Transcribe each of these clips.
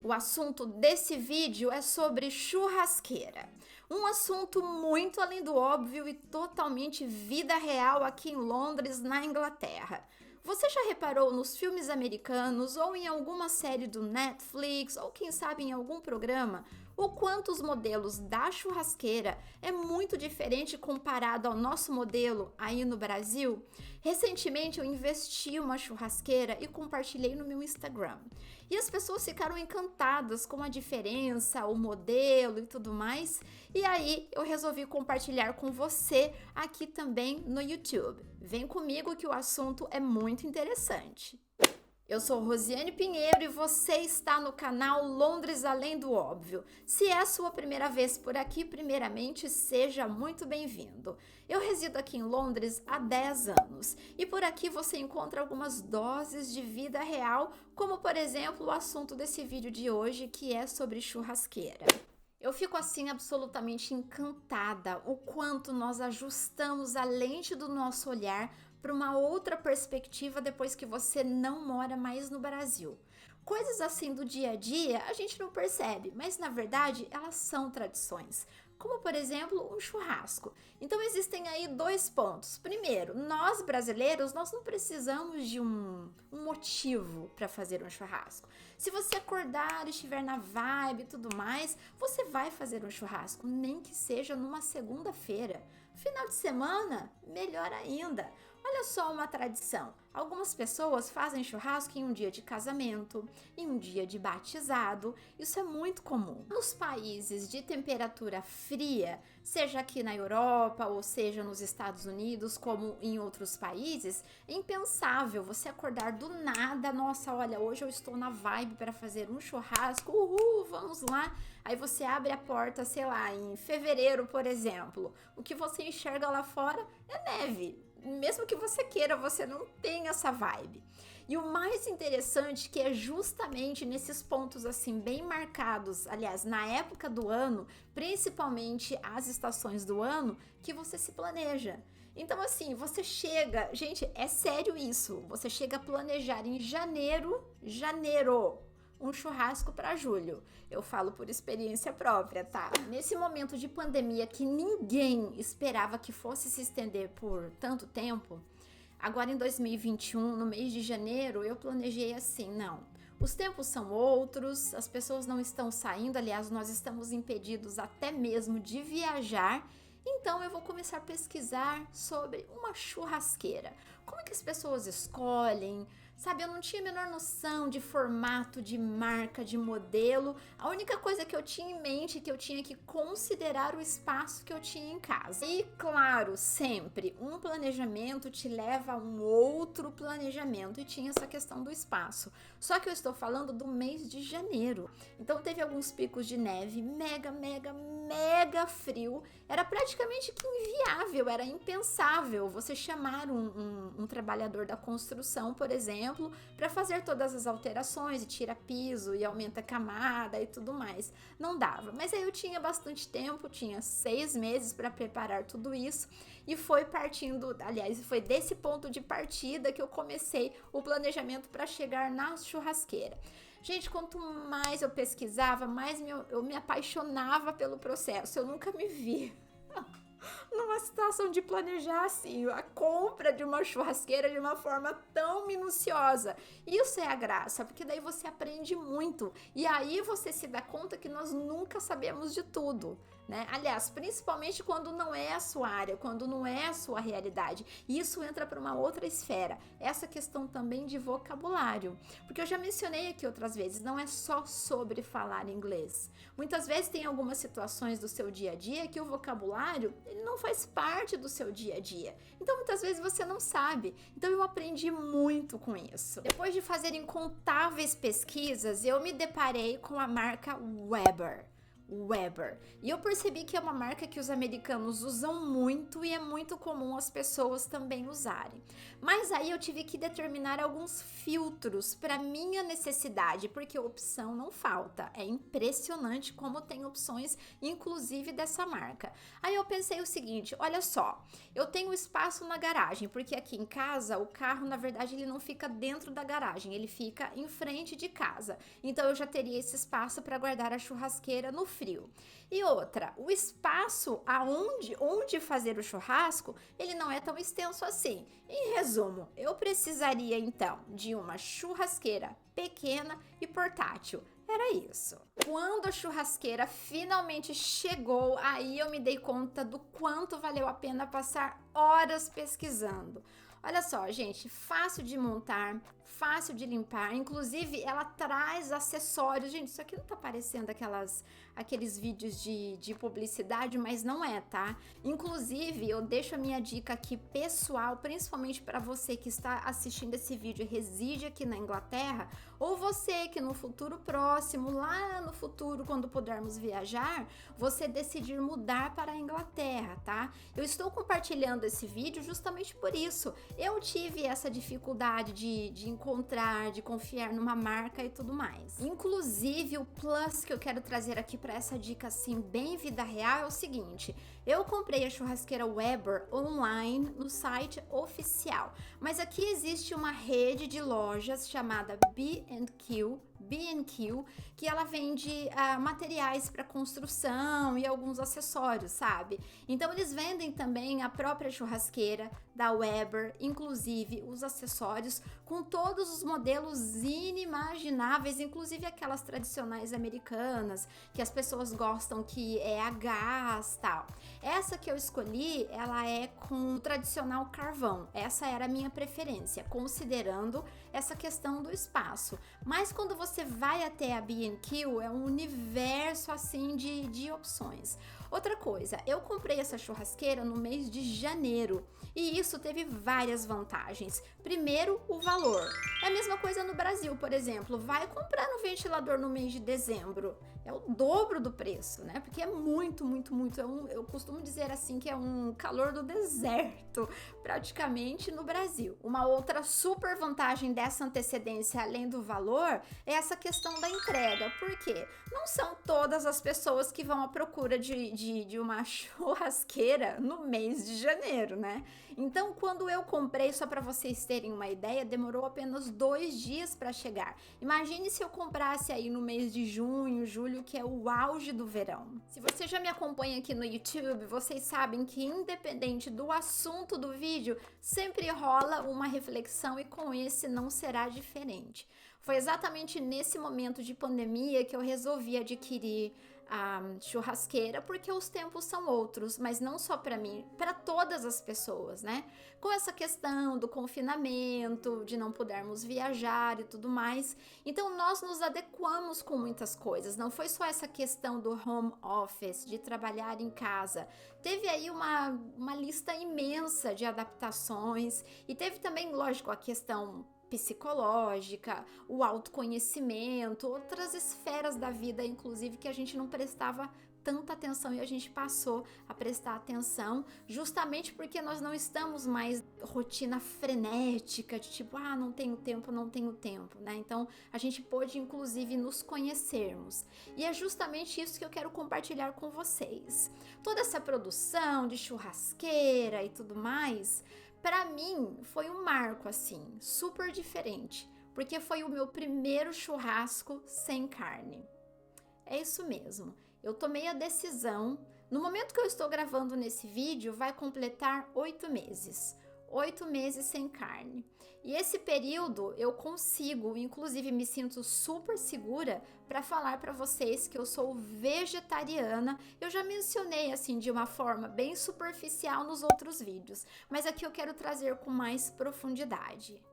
O assunto desse vídeo é sobre churrasqueira. Um assunto muito além do óbvio e totalmente vida real aqui em Londres, na Inglaterra. Você já reparou nos filmes americanos ou em alguma série do Netflix ou quem sabe em algum programa o quanto os modelos da churrasqueira é muito diferente comparado ao nosso modelo aí no Brasil? Recentemente eu investi em uma churrasqueira e compartilhei no meu Instagram. E as pessoas ficaram encantadas com a diferença, o modelo e tudo mais. E aí eu resolvi compartilhar com você aqui também no YouTube. Vem comigo que o assunto é muito interessante. Eu sou Rosiane Pinheiro e você está no canal Londres Além do Óbvio. Se é a sua primeira vez por aqui, primeiramente, seja muito bem-vindo. Eu resido aqui em Londres há 10 anos e por aqui você encontra algumas doses de vida real, como por exemplo o assunto desse vídeo de hoje, que é sobre churrasqueira. Eu fico assim absolutamente encantada o quanto nós ajustamos a lente do nosso olhar para uma outra perspectiva depois que você não mora mais no Brasil. Coisas assim do dia a dia a gente não percebe, mas na verdade elas são tradições. Como, por exemplo, um churrasco. Então existem aí dois pontos. Primeiro, nós brasileiros, nós não precisamos de um motivo para fazer um churrasco. Se você acordar, estiver na vibe e tudo mais, você vai fazer um churrasco, nem que seja numa segunda-feira. Final de semana, melhor ainda. Olha só uma tradição. Algumas pessoas fazem churrasco em um dia de casamento, em um dia de batizado. Isso é muito comum. Nos países de temperatura fria, seja aqui na Europa ou seja nos Estados Unidos, como em outros países, é impensável você acordar do nada. Nossa, olha, hoje eu estou na vibe para fazer um churrasco. Uhul, vamos lá. Aí você abre a porta, sei lá, em fevereiro, por exemplo. O que você enxerga lá fora é neve. Mesmo que você queira, você não tem essa vibe. E o mais interessante que é justamente nesses pontos assim bem marcados, aliás, na época do ano, principalmente as estações do ano, que você se planeja. Então assim, você chega, gente, é sério isso, você chega a planejar em janeiro, um churrasco para julho. Eu falo por experiência própria, tá? Nesse momento de pandemia que ninguém esperava que fosse se estender por tanto tempo, agora em 2021, no mês de janeiro, eu planejei assim, não. Os tempos são outros, as pessoas não estão saindo, aliás, nós estamos impedidos até mesmo de viajar. Então eu vou começar a pesquisar sobre uma churrasqueira. Como é que as pessoas escolhem? Sabe, eu não tinha a menor noção de formato, de marca, de modelo. A única coisa que eu tinha em mente é que eu tinha que considerar o espaço que eu tinha em casa. E claro, sempre um planejamento te leva a um outro planejamento e tinha essa questão do espaço. Só que eu estou falando do mês de janeiro. Então teve alguns picos de neve, mega frio. Era praticamente que inviável, era impensável você chamar um trabalhador da construção, por exemplo, para fazer todas as alterações e tira piso e aumenta camada e tudo mais. Não dava, mas aí eu tinha bastante tempo, tinha 6 meses para preparar tudo isso e foi partindo, aliás, foi desse ponto de partida que eu comecei o planejamento para chegar na churrasqueira. Gente, quanto mais eu pesquisava, mais eu me apaixonava pelo processo. Eu nunca me vi numa situação de planejar assim, a compra de uma churrasqueira de uma forma tão minuciosa. Isso é a graça, porque daí você aprende muito e aí você se dá conta que nós nunca sabemos de tudo, né? Aliás, principalmente quando não é a sua área, quando não é a sua realidade. Isso entra para uma outra esfera. Essa questão também de vocabulário, porque eu já mencionei aqui outras vezes, não é só sobre falar inglês. Muitas vezes tem algumas situações do seu dia a dia que o vocabulário ele não faz parte do seu dia a dia. Então muitas vezes você não sabe. Então eu aprendi muito com isso. Depois de fazer incontáveis pesquisas, eu me deparei com a marca Weber. Weber. E eu percebi que é uma marca que os americanos usam muito e é muito comum as pessoas também usarem. Mas aí eu tive que determinar alguns filtros para minha necessidade, porque opção não falta. É impressionante como tem opções, inclusive dessa marca. Aí eu pensei o seguinte, olha só, eu tenho espaço na garagem, porque aqui em casa o carro, na verdade, ele não fica dentro da garagem, ele fica em frente de casa. Então eu já teria esse espaço para guardar a churrasqueira no frio. E outra, o espaço onde fazer o churrasco, ele não é tão extenso assim. Em resumo, eu precisaria então de uma churrasqueira pequena e portátil. Era isso. Quando a churrasqueira finalmente chegou, aí eu me dei conta do quanto valeu a pena passar horas pesquisando. Olha só, gente, fácil de montar, fácil de limpar, inclusive ela traz acessórios. Gente, isso aqui não tá parecendo aqueles vídeos de publicidade, mas não é, tá? Inclusive, eu deixo a minha dica aqui pessoal, principalmente para você que está assistindo esse vídeo e reside aqui na Inglaterra, ou você que no futuro próximo, lá no futuro, quando pudermos viajar, você decidir mudar para a Inglaterra, tá? Eu estou compartilhando esse vídeo justamente por isso. Eu tive essa dificuldade de encontrar, de confiar numa marca e tudo mais. Inclusive, o plus que eu quero trazer aqui para essa dica assim, bem vida real, é o seguinte: eu comprei a churrasqueira Weber online no site oficial, mas aqui existe uma rede de lojas chamada B&Q, que ela vende materiais para construção e alguns acessórios, sabe? Então eles vendem também a própria churrasqueira da Weber, inclusive os acessórios com todos os modelos inimagináveis, inclusive aquelas tradicionais americanas que as pessoas gostam, que é a gás, tal. Essa que eu escolhi, ela é com o tradicional carvão. Essa era a minha preferência, considerando essa questão do espaço. Mas quando você vai até a B&Q, é um universo assim de opções. Outra coisa, eu comprei essa churrasqueira no mês de janeiro e isso teve várias vantagens. Primeiro, o valor. É a mesma coisa no Brasil, por exemplo. Vai comprar um ventilador no mês de dezembro. É o dobro do preço, né? Porque é muito. Eu costumo dizer assim que é um calor do deserto, praticamente, no Brasil. Uma outra super vantagem dessa antecedência, além do valor, é essa questão da entrega. Por quê? Não são todas as pessoas que vão à procura de uma churrasqueira no mês de janeiro, né? Então, quando eu comprei, só para vocês terem uma ideia, demorou apenas 2 dias para chegar. Imagine se eu comprasse aí no mês de junho, julho, que é o auge do verão. Se você já me acompanha aqui no YouTube, vocês sabem que independente do assunto do vídeo, sempre rola uma reflexão e com esse não será diferente. Foi exatamente nesse momento de pandemia que eu resolvi adquirir a churrasqueira, porque os tempos são outros, mas não só para mim, para todas as pessoas, né? Com essa questão do confinamento, de não podermos viajar e tudo mais. Então nós nos adequamos com muitas coisas, não foi só essa questão do home office, de trabalhar em casa. Teve aí uma lista imensa de adaptações e teve também, lógico, a questão psicológica, o autoconhecimento, outras esferas da vida, inclusive, que a gente não prestava tanta atenção e a gente passou a prestar atenção justamente porque nós não estamos mais rotina frenética de tipo, não tenho tempo, né? Então a gente pôde inclusive nos conhecermos e é justamente isso que eu quero compartilhar com vocês. Toda essa produção de churrasqueira e tudo mais, para mim foi um marco assim, super diferente, porque foi o meu primeiro churrasco sem carne. É isso mesmo, eu tomei a decisão, no momento que eu estou gravando nesse vídeo, vai completar 8 meses. 8 meses sem carne. E esse período eu consigo, inclusive me sinto super segura para falar para vocês que eu sou vegetariana. Eu já mencionei assim de uma forma bem superficial nos outros vídeos, mas aqui eu quero trazer com mais profundidade.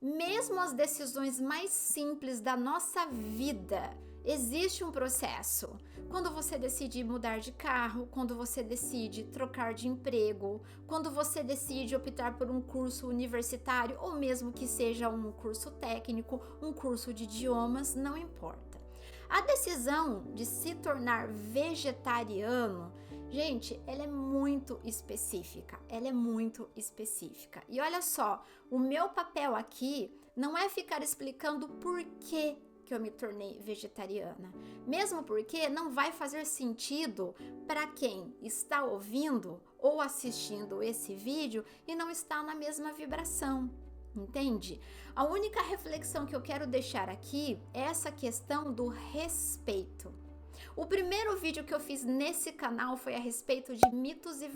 Mesmo as decisões mais simples da nossa vida, existe um processo. Quando você decide mudar de carro, quando você decide trocar de emprego, quando você decide optar por um curso universitário ou mesmo que seja um curso técnico, um curso de idiomas, não importa. A decisão de se tornar vegetariano, gente, ela é muito específica. E olha só, o meu papel aqui não é ficar explicando por que eu me tornei vegetariana. Mesmo porque não vai fazer sentido para quem está ouvindo ou assistindo esse vídeo e não está na mesma vibração. Entende? A única reflexão que eu quero deixar aqui é essa questão do respeito. O primeiro vídeo que eu fiz nesse canal foi a respeito de mitos e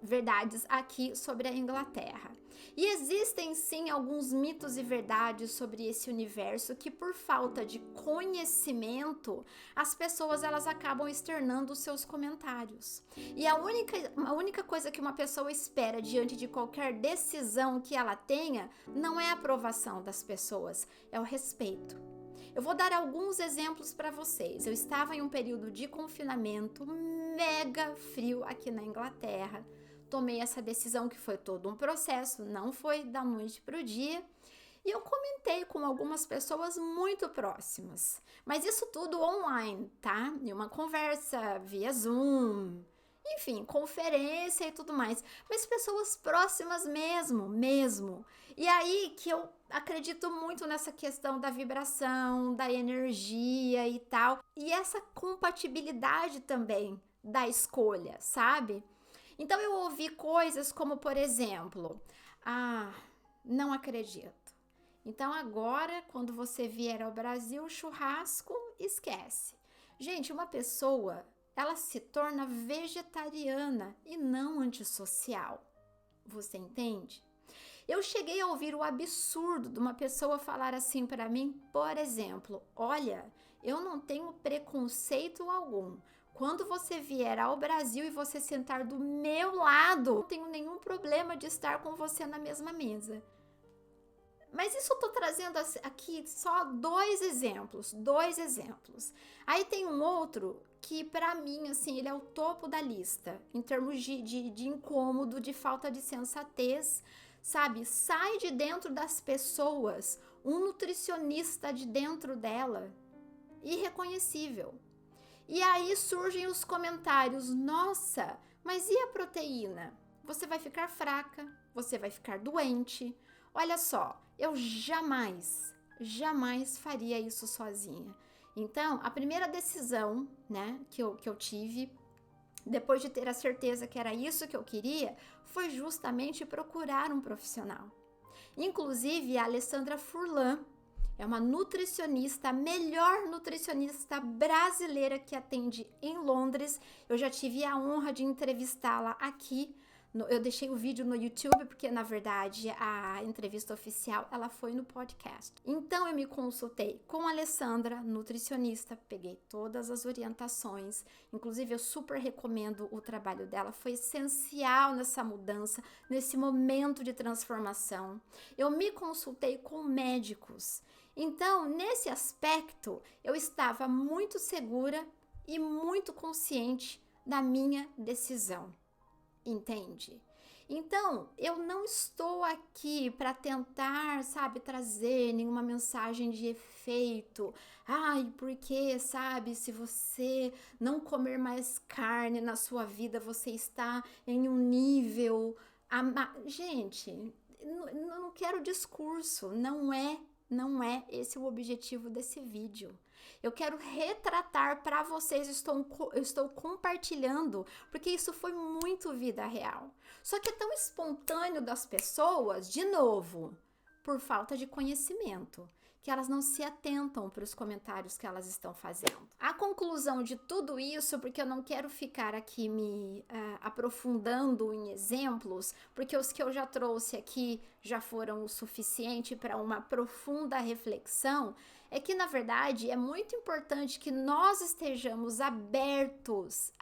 verdades aqui sobre a Inglaterra. E existem sim alguns mitos e verdades sobre esse universo que, por falta de conhecimento, as pessoas elas acabam externando os seus comentários. E a única coisa que uma pessoa espera diante de qualquer decisão que ela tenha não é a aprovação das pessoas, é o respeito. Eu vou dar alguns exemplos para vocês. Eu estava em um período de confinamento mega frio aqui na Inglaterra. Tomei essa decisão que foi todo um processo, não foi da noite para o dia. E eu comentei com algumas pessoas muito próximas. Mas isso tudo online, tá? Em uma conversa via Zoom, enfim, conferência e tudo mais. Mas pessoas próximas mesmo. E aí que eu acredito muito nessa questão da vibração, da energia e tal. E essa compatibilidade também da escolha, sabe? Então eu ouvi coisas como, por exemplo, não acredito. Então agora, quando você vier ao Brasil, churrasco, esquece. Gente, uma pessoa, ela se torna vegetariana e não antissocial. Você entende? Eu cheguei a ouvir o absurdo de uma pessoa falar assim para mim, por exemplo, olha, eu não tenho preconceito algum. Quando você vier ao Brasil e você sentar do meu lado, não tenho nenhum problema de estar com você na mesma mesa. Mas isso eu tô trazendo aqui só dois exemplos. Aí tem um outro que pra mim, assim, ele é o topo da lista, em termos de incômodo, de falta de sensatez, sabe? Sai de dentro das pessoas um nutricionista de dentro dela, irreconhecível. E aí surgem os comentários, nossa, mas e a proteína? Você vai ficar fraca, você vai ficar doente. Olha só, eu jamais faria isso sozinha. Então, a primeira decisão, né, que eu tive, depois de ter a certeza que era isso que eu queria, foi justamente procurar um profissional. Inclusive, a Alessandra Furlan é uma nutricionista, a melhor nutricionista brasileira que atende em Londres. Eu já tive a honra de entrevistá-la aqui. Eu deixei o vídeo no YouTube, porque, na verdade, a entrevista oficial, ela foi no podcast. Então, eu me consultei com a Alessandra, nutricionista, peguei todas as orientações. Inclusive, eu super recomendo o trabalho dela. Foi essencial nessa mudança, nesse momento de transformação. Eu me consultei com médicos. Então, nesse aspecto, eu estava muito segura e muito consciente da minha decisão. Entende? Então, eu não estou aqui para tentar, sabe, trazer nenhuma mensagem de efeito. Ai, porque, sabe, se você não comer mais carne na sua vida, você está em um nível... Gente, não quero discurso, não é esse o objetivo desse vídeo. Eu quero retratar para vocês, eu estou compartilhando, porque isso foi muito vida real. Só que é tão espontâneo das pessoas, de novo, por falta de conhecimento, que elas não se atentam para os comentários que elas estão fazendo. A conclusão de tudo isso, porque eu não quero ficar aqui me aprofundando em exemplos, porque os que eu já trouxe aqui já foram o suficiente para uma profunda reflexão, é que, na verdade, é muito importante que nós estejamos abertos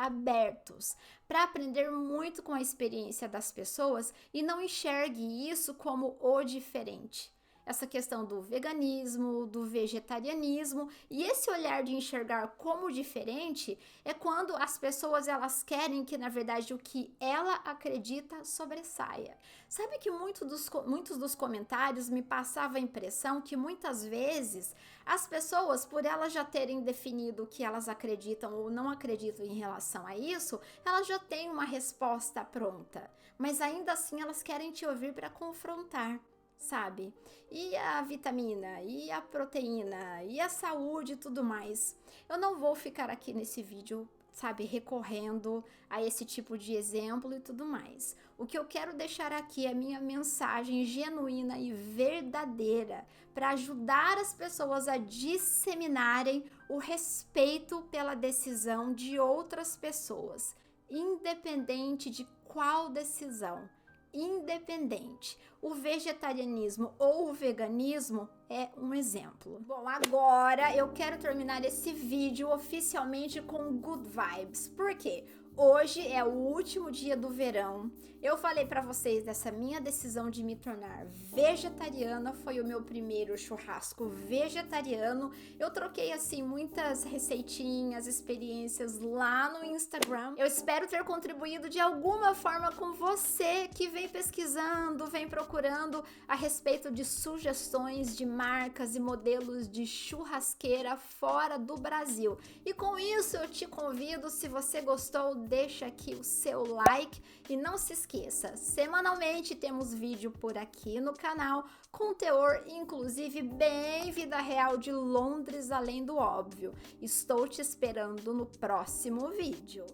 para aprender muito com a experiência das pessoas e não enxergue isso como o diferente. essa questão do veganismo, do vegetarianismo, e esse olhar de enxergar como diferente é quando as pessoas elas querem que, na verdade, o que ela acredita sobressaia. Sabe que muitos dos comentários me passava a impressão que muitas vezes as pessoas, por elas já terem definido o que elas acreditam ou não acreditam em relação a isso, elas já têm uma resposta pronta, mas ainda assim elas querem te ouvir para confrontar, sabe? E a vitamina, e a proteína, e a saúde e tudo mais. Eu não vou ficar aqui nesse vídeo, sabe, recorrendo a esse tipo de exemplo e tudo mais. O que eu quero deixar aqui é a minha mensagem genuína e verdadeira para ajudar as pessoas a disseminarem o respeito pela decisão de outras pessoas, independente de qual decisão. Independente. O vegetarianismo ou o veganismo é um exemplo. Bom, agora eu quero terminar esse vídeo oficialmente com good vibes. Por quê? Hoje é o último dia do verão. Eu falei pra vocês dessa minha decisão de me tornar vegetariana. Foi o meu primeiro churrasco vegetariano. Eu troquei assim muitas receitinhas, experiências lá no Instagram. Eu espero ter contribuído de alguma forma com você que vem pesquisando, vem procurando a respeito de sugestões de marcas e modelos de churrasqueira fora do Brasil. E com isso eu te convido, se você gostou, deixa aqui o seu like e não se esqueça, semanalmente temos vídeo por aqui no canal com teor inclusive bem vida real de Londres além do óbvio. Estou te esperando no próximo vídeo.